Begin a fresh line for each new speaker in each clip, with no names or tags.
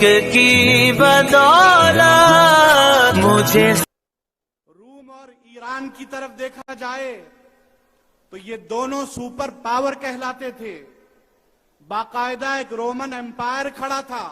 عشق کی بدولت مجھے
روم اور ایران کی طرف دیکھا جائے تو یہ دونوں سپر پاور کہلاتے تھے. باقاعدہ ایک رومن امپائر کھڑا تھا.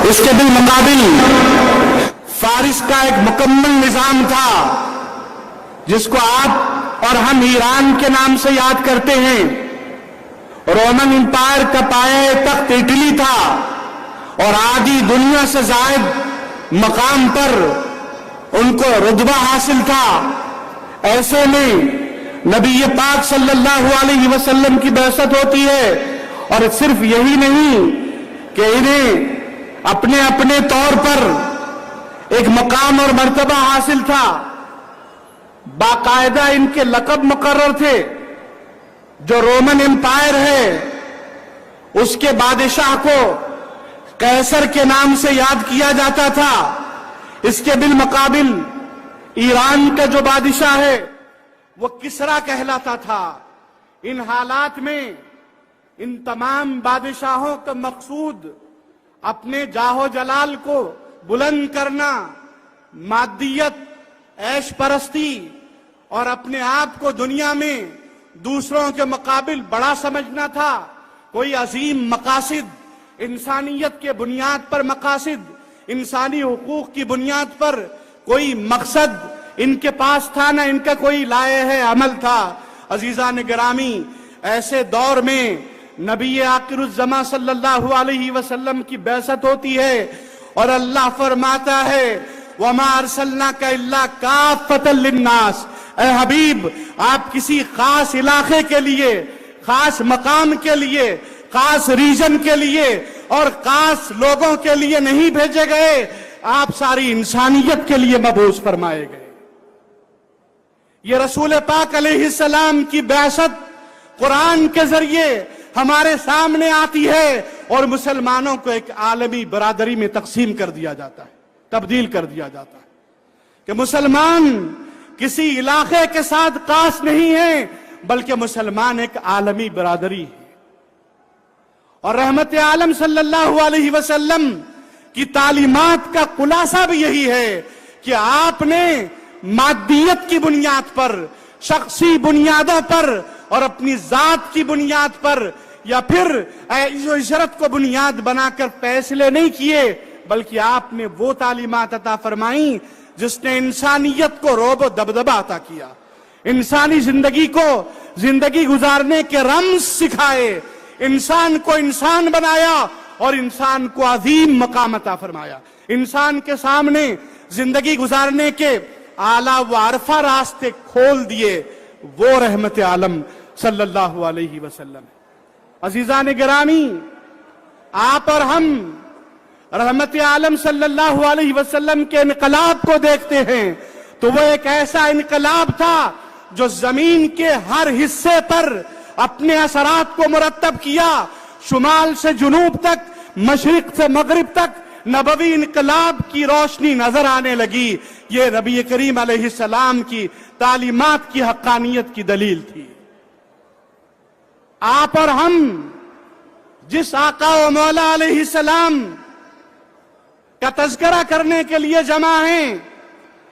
اس کے بالمقابل فارس کا ایک مکمل نظام تھا جس کو آپ اور ہم ایران کے نام سے یاد کرتے ہیں. رومن امپائر کا پایہ تخت اٹلی تھا اور آدھی دنیا سے زائد مقام پر ان کو رتبہ حاصل تھا. ایسے میں نبی پاک صلی اللہ علیہ وسلم کی بعثت ہوتی ہے اور صرف یہی نہیں کہ انہیں اپنے اپنے طور پر ایک مقام اور مرتبہ حاصل تھا، باقاعدہ ان کے لقب مقرر تھے. جو رومن امپائر ہے اس کے بادشاہ کو قیصر کے نام سے یاد کیا جاتا تھا. اس کے بالمقابل ایران کا جو بادشاہ ہے وہ کسرا کہلاتا تھا. ان حالات میں ان تمام بادشاہوں کا مقصود اپنے جاہ و جلال کو بلند کرنا، مادیت، عیش پرستی اور اپنے آپ کو دنیا میں دوسروں کے مقابل بڑا سمجھنا تھا. کوئی عظیم مقاصد، انسانیت کے بنیاد پر مقاصد، انسانی حقوق کی بنیاد پر کوئی مقصد ان کے پاس تھا، نہ ان کا کوئی لائحہ عمل تھا. عزیزان گرامی، ایسے دور میں نبی آخر الزمان صلی اللہ علیہ وسلم کی بعثت ہوتی ہے اور اللہ فرماتا ہے وَمَا أَرْسَلْنَاكَ إِلَّا كَافَّةً لِلنَّاسِ. اے حبیب، آپ کسی خاص علاقے کے لیے، خاص مقام کے لیے، خاص ریجن کے لیے اور خاص لوگوں کے لیے نہیں بھیجے گئے، آپ ساری انسانیت کے لیے مبعوث فرمائے گئے. یہ رسول پاک علیہ السلام کی بعثت قرآن کے ذریعے ہمارے سامنے آتی ہے اور مسلمانوں کو ایک عالمی برادری میں تقسیم کر دیا جاتا ہے، تبدیل کر دیا جاتا ہے کہ مسلمان کسی علاقے کے ساتھ خاص نہیں ہے بلکہ مسلمان ایک عالمی برادری ہے. اور رحمت عالم صلی اللہ علیہ وسلم کی تعلیمات کا خلاصہ بھی یہی ہے کہ آپ نے مادیت کی بنیاد پر، شخصی بنیادوں پر اور اپنی ذات کی بنیاد پر یا پھر عشرت کو بنیاد بنا کر فیصلے نہیں کیے، بلکہ آپ نے وہ تعلیمات عطا فرمائیں جس نے انسانیت کو رعب و دبدبہ عطا کیا، انسانی زندگی کو زندگی گزارنے کے رمز سکھائے، انسان کو انسان بنایا اور انسان کو عظیم مقام عطا فرمایا. انسان کے سامنے زندگی گزارنے کے اعلیٰ و عرفہ راستے کھول دیے وہ رحمت عالم صلی اللہ علیہ وسلم. عزیزان گرامی، آپ اور ہم رحمت عالم صلی اللہ علیہ وسلم کے انقلاب کو دیکھتے ہیں تو وہ ایک ایسا انقلاب تھا جو زمین کے ہر حصے پر اپنے اثرات کو مرتب کیا. شمال سے جنوب تک، مشرق سے مغرب تک نبوی انقلاب کی روشنی نظر آنے لگی. یہ نبی کریم علیہ السلام کی تعلیمات کی حقانیت کی دلیل تھی. آپ اور ہم جس آقا و مولا علیہ السلام کا تذکرہ کرنے کے لیے جمع ہیں،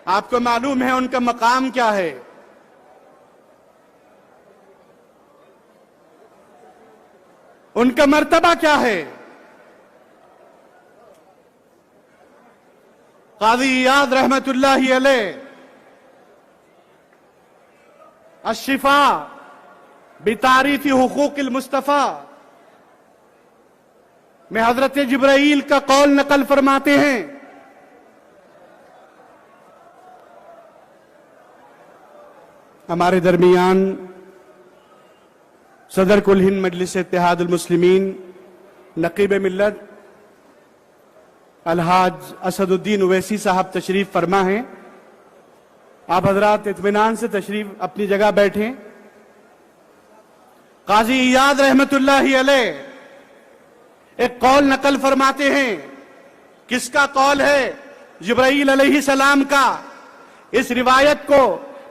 آپ کو معلوم ہے ان کا مقام کیا ہے. ان کا مرتبہ کیا ہے. قاضی ایاض رحمت اللہ علیہ الشفاء بتعریف حقوق المصطفیٰ میں حضرت جبرائیل کا قول نقل فرماتے ہیں. ہمارے درمیان صدر کل ہند مجلس اتحاد المسلمین، نقیب ملت الحاج اسد الدین اویسی صاحب تشریف فرما ہیں. آپ حضرات اطمینان سے تشریف اپنی جگہ بیٹھیں. قاضی ایاض رحمت اللہ علیہ ایک قول نقل فرماتے ہیں. کس کا قول ہے؟ جبرائیل علیہ السلام کا. اس روایت کو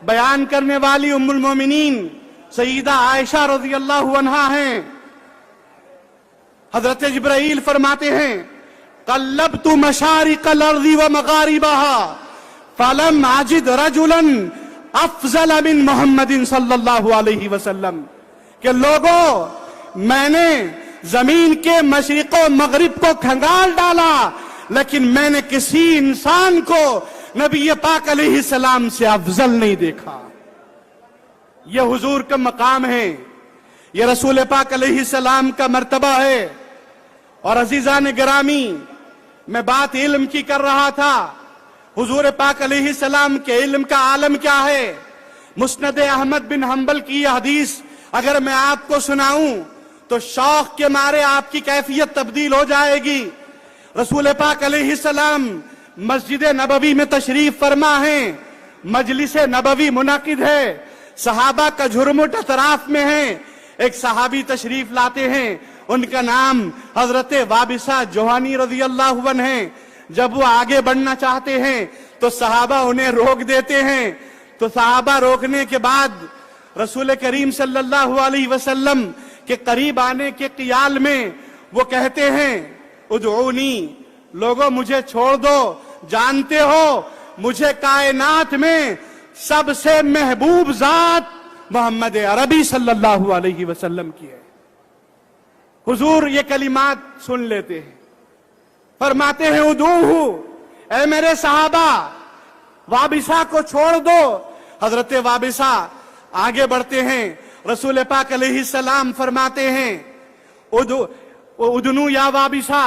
بیان کرنے والی ام المومنین سیدہ عائشہ رضی اللہ عنہا ہیں. حضرت جبرائیل فرماتے ہیں قلبت مشارق الارض ومغاربها فلم اجد رجلا افضل من محمد صلی اللہ علیہ وسلم کہ لوگوں میں نے زمین کے مشرق و مغرب کو کھنگال ڈالا لیکن میں نے کسی انسان کو نبی پاک علیہ السلام سے افضل نہیں دیکھا. یہ حضور کا مقام ہے, یہ رسول پاک علیہ السلام کا مرتبہ ہے. اور عزیزان گرامی, میں بات علم کی کر رہا تھا. حضور پاک علیہ السلام کے علم کا عالم کیا ہے؟ مسند احمد بن حنبل کی یہ حدیث اگر میں آپ کو سناؤں تو شوق کے مارے آپ کی کیفیت تبدیل ہو جائے گی. رسول پاک علیہ السلام مسجد نبوی میں تشریف فرما ہیں, مجلس نبوی منعقد ہے, صحابہ کا جھرمٹ اطراف میں ہے. ایک صحابی تشریف لاتے ہیں, ان کا نام حضرت وابصہ جوہانی رضی اللہ عنہ ہیں. جب وہ آگے بڑھنا چاہتے ہیں تو صحابہ انہیں روک دیتے ہیں. تو صحابہ روکنے کے بعد رسول کریم صلی اللہ علیہ وسلم کے قریب آنے کے خیال میں وہ کہتے ہیں, ادعونی, لوگوں مجھے چھوڑ دو, جانتے ہو مجھے کائنات میں سب سے محبوب ذات محمد عربی صلی اللہ علیہ وسلم کی ہے. حضور یہ کلمات سن لیتے ہیں, فرماتے ہیں ادعوہ, اے میرے صحابہ وابصہ کو چھوڑ دو. حضرت وابصہ آگے بڑھتے ہیں, رسول پاک علیہ السلام فرماتے ہیں ادنو یا وابصہ,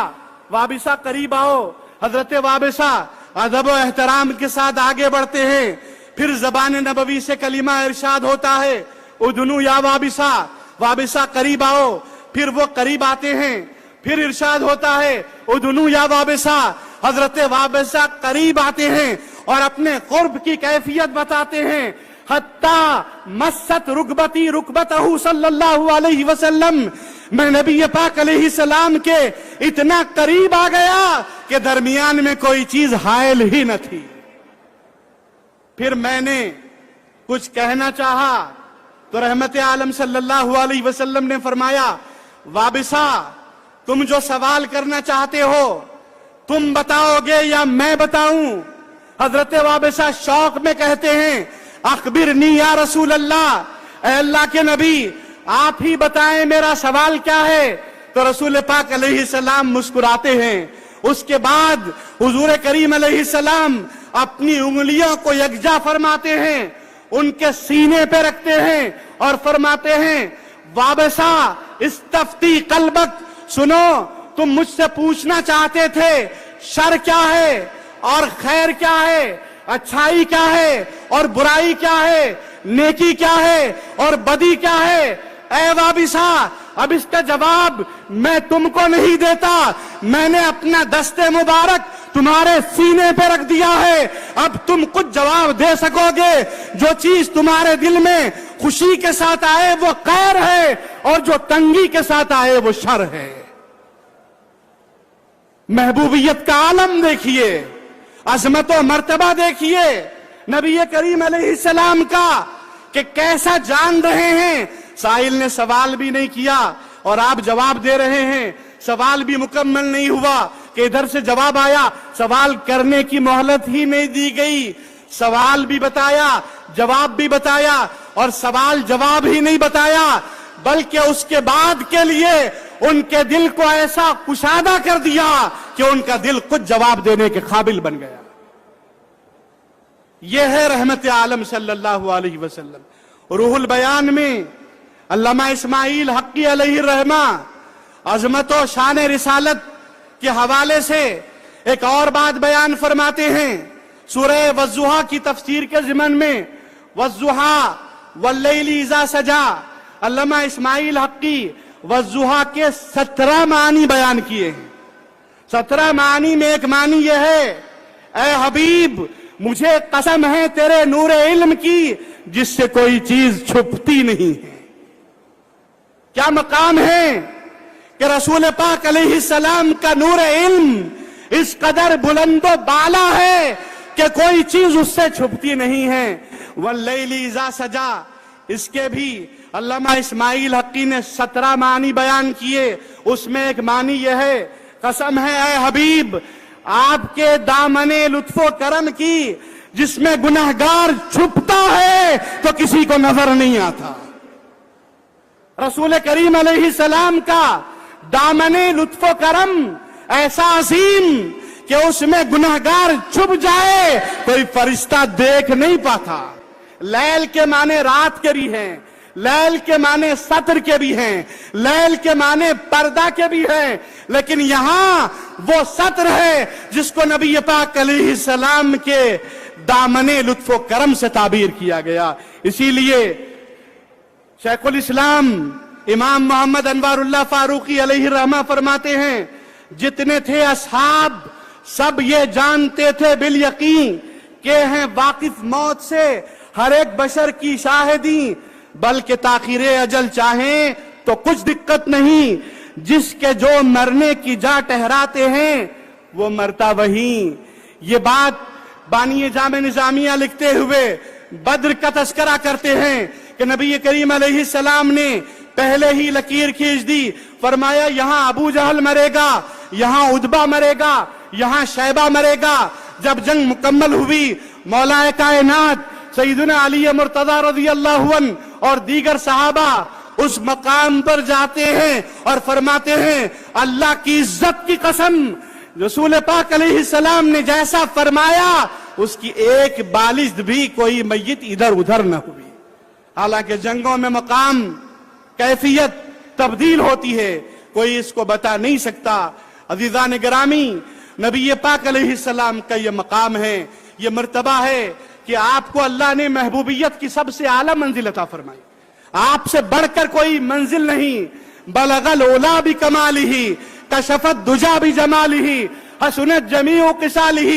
وابصہ قریب آؤ. حضرت وابصہ ادب و احترام کے ساتھ آگے بڑھتے ہیں. پھر زبان نبوی سے کلمہ ارشاد ہوتا ہے ادنو یا وابصہ, وابصہ قریب آؤ. پھر وہ قریب آتے ہیں, پھر ارشاد ہوتا ہے ادنو یا وابصہ. حضرت وابصہ قریب آتے ہیں اور اپنے قرب کی کیفیت بتاتے ہیں. حتی مست رکبتی رکبتہ صلی اللہ علیہ وسلم, میں نبی پاک علیہ السلام کے اتنا قریب آ گیا کہ درمیان میں کوئی چیز حائل ہی نہ تھی. پھر میں نے کچھ کہنا چاہا تو رحمت عالم صلی اللہ علیہ وسلم نے فرمایا, وابصہ تم جو سوال کرنا چاہتے ہو تم بتاؤ گے یا میں بتاؤں؟ حضرت وابصہ شوق میں کہتے ہیں اخبرنی یا رسول اللہ, اے اللہ کے نبی آپ ہی بتائیں میرا سوال کیا ہے. تو رسول پاک علیہ السلام مسکراتے ہیں. اس کے بعد حضور کریم علیہ السلام اپنی انگلیوں کو یکجا فرماتے ہیں, ان کے سینے پہ رکھتے ہیں اور فرماتے ہیں وابصہ استفتی قلبک, سنو تم مجھ سے پوچھنا چاہتے تھے شر کیا ہے اور خیر کیا ہے, اچھائی کیا ہے اور برائی کیا ہے, نیکی کیا ہے اور بدی کیا ہے. اے وابصہ اب اس کا جواب میں تم کو نہیں دیتا, میں نے اپنا دست مبارک تمہارے سینے پہ رکھ دیا ہے. اب تم کچھ جواب دے سکو گے. جو چیز تمہارے دل میں خوشی کے ساتھ آئے وہ خیر ہے اور جو تنگی کے ساتھ آئے وہ شر ہے. محبوبیت کا عالم دیکھیے, عظمت و مرتبہ دیکھیے نبی کریم علیہ السلام کا کہ کیسا جان رہے ہیں. سائل نے سوال بھی نہیں کیا اور آپ جواب دے رہے ہیں. سوال بھی مکمل نہیں ہوا کہ ادھر سے جواب آیا, سوال کرنے کی مہلت ہی نہیں دی گئی. سوال بھی بتایا, جواب بھی بتایا اور سوال جواب ہی نہیں بتایا بلکہ اس کے بعد کے لیے ان کے دل کو ایسا کشادہ کر دیا کہ ان کا دل خود جواب دینے کے قابل بن گیا. یہ ہے رحمت عالم صلی اللہ علیہ وسلم. روح البیان میں علامہ اسماعیل حقی علیہ الرحمہ عظمت و شان رسالت کے حوالے سے ایک اور بات بیان فرماتے ہیں. سورہ والضحیٰ کی تفسیر کے ضمن میں والضحیٰ واللیل اذا سجا, علامہ اسماعیل حقی والضحیٰ کے 17 معنی بیان کیے ہیں. 17 معنی میں ایک معنی یہ ہے, اے حبیب مجھے قسم ہے تیرے نور علم کی جس سے کوئی چیز چھپتی نہیں ہے. کیا مقام ہے کہ رسول پاک علیہ السلام کا نور علم اس قدر بلند و بالا ہے کہ کوئی چیز اس سے چھپتی نہیں ہے. واللیل اذا سجا, اس کے بھی علامہ اسماعیل حقی نے 17 معنی بیان کیے. اس میں ایک معنی یہ ہے قسم ہے اے حبیب آپ کے دامنے لطف و کرم کی، جس میں گنہگار چھپتا ہے تو کسی کو نظر نہیں آتا۔ رسول کریم علیہ السلام کا دامنے لطف و کرم ایسا عظیم کہ اس میں گنہگار چھپ جائے کوئی فرشتہ دیکھ نہیں پاتا۔ لیل کے معنی رات کے بھی ہیں، لیل کے معنی ستر کے بھی ہیں، لیل کے معنی پردہ کے بھی ہیں، لیکن یہاں وہ ستر ہے جس کو نبی پاک علیہ السلام کے دامنے لطف و کرم سے تعبیر کیا گیا۔ اسی لیے شیخ الاسلام امام محمد انوار اللہ فاروقی علیہ الرحمہ فرماتے ہیں، جتنے تھے اصحاب سب یہ جانتے تھے بالیقین کہ ہیں واقف موت سے ہر ایک بشر کی شاہدی، بلکہ تاخیر اجل چاہیں تو کچھ دقت نہیں، جس کے جو مرنے کی جا ٹہراتے ہیں وہ مرتا وہیں۔ یہ بات بانی جامع نظامیہ لکھتے ہوئے بدر کا تذکرہ کرتے ہیں کہ نبی کریم علیہ السلام نے پہلے ہی لکیر کھینچ دی، فرمایا یہاں ابو جہل مرے گا، یہاں عتبہ مرے گا، یہاں شیبہ مرے گا۔ جب جنگ مکمل ہوئی، مولا کائنات سیدنا علی مرتضی رضی اللہ عنہ اور دیگر صحابہ اس مقام پر جاتے ہیں اور فرماتے ہیں اللہ کی عزت کی قسم، رسول پاک علیہ السلام نے جیسا فرمایا اس کی ایک بالشت بھی کوئی میت ادھر ادھر نہ ہوئی۔ حالانکہ جنگوں میں مقام کیفیت تبدیل ہوتی ہے، کوئی اس کو بتا نہیں سکتا۔ عزیزان گرامی، نبی پاک علیہ السلام کا یہ مقام ہے، یہ مرتبہ ہے کہ آپ کو اللہ نے محبوبیت کی سب سے اعلیٰ منزل عطا فرمائی۔ آپ سے بڑھ کر کوئی منزل نہیں۔ بلغ العلا بکمالہ کشف الدجی بجمالہ حسنت جمیع خصالہ۔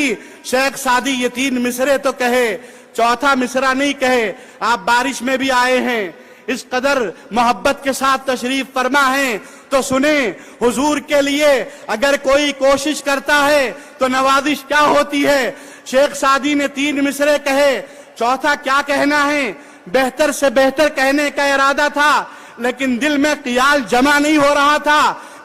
شیخ سعدی یہ 3 مصرے تو کہے، چوتھا مصرع نہیں کہے۔ آپ بارش میں بھی آئے ہیں، اس قدر محبت کے ساتھ تشریف فرما ہیں تو سنیں، حضور کے لیے اگر کوئی کوشش کرتا ہے تو نوازش کیا ہوتی ہے۔ شیخ سعدی نے 3 مصرے کہے، چوتھا کیا کہنا ہے؟ بہتر سے بہتر کہنے کا ارادہ تھا، لیکن دل میں خیال جمع نہیں ہو رہا تھا۔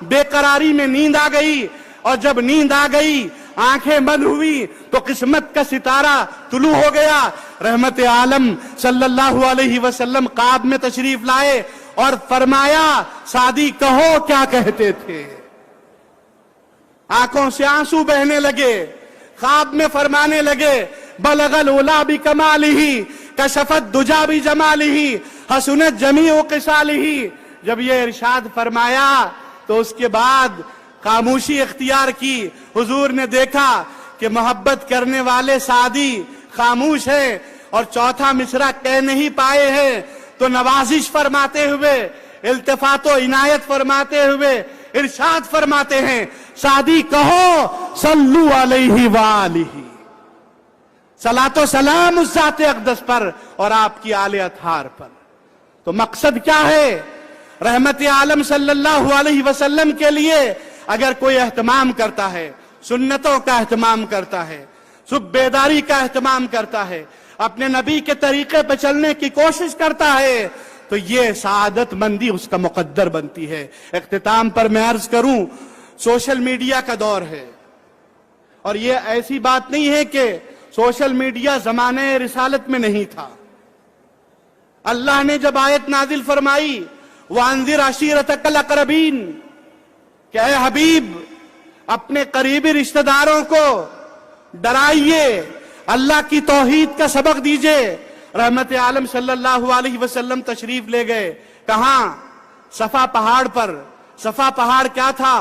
بے قراری میں نیند آ گئی، اور جب نیند آ گئی آنکھیں بند ہوئی تو قسمت کا ستارہ طلوع ہو گیا۔ رحمت عالم صلی اللہ علیہ وسلم خواب میں تشریف لائے اور فرمایا سعدی کہو کیا کہتے تھے۔ آنکھوں سے آنسو بہنے لگے، خواب میں فرمانے لگے بلغ العلا بکمالہ کشف الدجی بجمالہ حسنت جمیع خصالہ۔ جب یہ ارشاد فرمایا تو اس کے بعد خاموشی اختیار کی۔ حضور نے دیکھا کہ محبت کرنے والے سعدی خاموش ہے اور چوتھا مصرع کہہ نہیں پائے ہیں، تو نوازش فرماتے ہوئے، التفات و عنایت فرماتے ہوئے ارشاد فرماتے ہیں سعدی کہو صلو علیہ وآلہ، صلاۃ و سلام اس ذات اقدس پر اور آپ کی آل اطہار پر۔ تو مقصد کیا ہے؟ رحمت عالم صلی اللہ علیہ وسلم کے لیے اگر کوئی اہتمام کرتا ہے، سنتوں کا اہتمام کرتا ہے، صبح بیداری کا اہتمام کرتا ہے، اپنے نبی کے طریقے پہ چلنے کی کوشش کرتا ہے، تو یہ سعادت مندی اس کا مقدر بنتی ہے۔ اختتام پر میں عرض کروں، سوشل میڈیا کا دور ہے، اور یہ ایسی بات نہیں ہے کہ سوشل میڈیا زمانہ رسالت میں نہیں تھا۔ اللہ نے جب آیت نازل فرمائی وَأَنذِرْ عَشِيرَتَكَ الْأَقْرَبِينَ کہ اے حبیب اپنے قریبی رشتہ داروں کو ڈرائیے، اللہ کی توحید کا سبق دیجئے۔ رحمت عالم صلی اللہ علیہ وسلم تشریف لے گئے، کہاں؟ صفا پہاڑ پر۔ صفا پہاڑ کیا تھا؟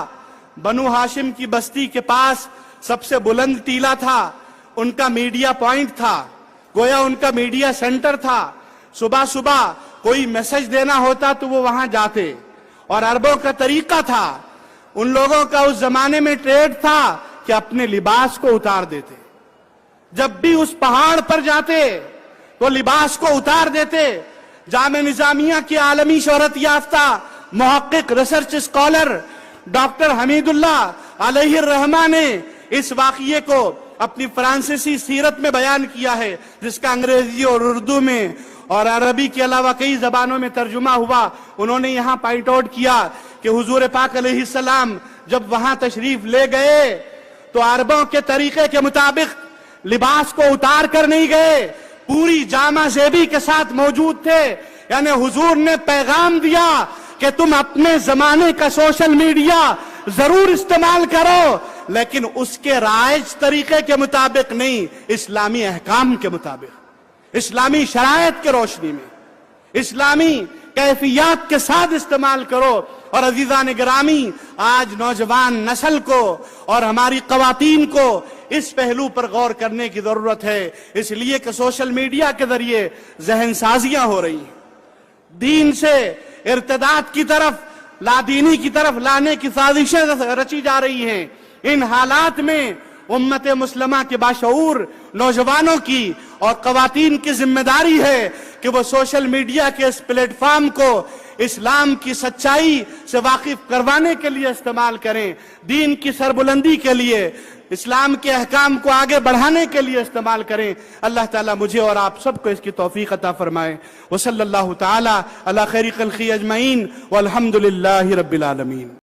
بنو ہاشم کی بستی کے پاس سب سے بلند ٹیلہ تھا، ان کا میڈیا پوائنٹ تھا، گویا ان کا میڈیا سینٹر تھا۔ صبح صبح کوئی میسج دینا ہوتا تو وہ وہاں جاتے، اور عربوں کا طریقہ تھا، ان لوگوں کا اس زمانے میں ٹریڈ تھا کہ اپنے لباس کو اتار دیتے۔ جب بھی اس پہاڑ پر جاتے تو لباس کو اتار دیتے۔ جامع نظامیہ کی عالمی شہرت یافتہ محقق ریسرچ اسکالر ڈاکٹر حمید اللہ علیہ الرحمہ نے اس واقعے کو اپنی فرانسیسی سیرت میں بیان کیا ہے، جس کا انگریزی اور اردو میں اور عربی کے علاوہ کئی زبانوں میں ترجمہ ہوا۔ انہوں نے یہاں پوائنٹ آؤٹ کیا کہ حضور پاک علیہ السلام جب وہاں تشریف لے گئے تو عربوں کے طریقے کے مطابق لباس کو اتار کر نہیں گئے، پوری جامہ زیبی کے ساتھ موجود تھے. یعنی حضور نے پیغام دیا کہ تم اپنے زمانے کا سوشل میڈیا ضرور استعمال کرو، لیکن اس کے رائج طریقے کے مطابق نہیں، اسلامی احکام کے مطابق، اسلامی شرائط کے روشنی میں، اسلامی کیفیات کے ساتھ استعمال کرو. اور عزیزان گرامی، آج نوجوان نسل کو اور ہماری خواتین کو اس پہلو پر غور کرنے کی ضرورت ہے، اس لیے کہ سوشل میڈیا کے ذریعے ذہن سازیاں ہو رہی ہیں، دین سے ارتداد کی طرف، لادینی کی طرف لانے کی سازشیں رچی جا رہی ہیں. ان حالات میں امت مسلمہ کے باشعور نوجوانوں کی اور خواتین کی ذمہ داری ہے کہ وہ سوشل میڈیا کے اس پلیٹ فارم کو اسلام کی سچائی سے واقف کروانے کے لیے استعمال کریں، دین کی سربلندی کے لیے، اسلام کے احکام کو آگے بڑھانے کے لیے استعمال کریں. اللہ تعالیٰ مجھے اور آپ سب کو اس کی توفیق عطا فرمائے. وصلی اللہ تعالیٰ علی خیر خلقہ اجمعین والحمد للہ رب العالمین.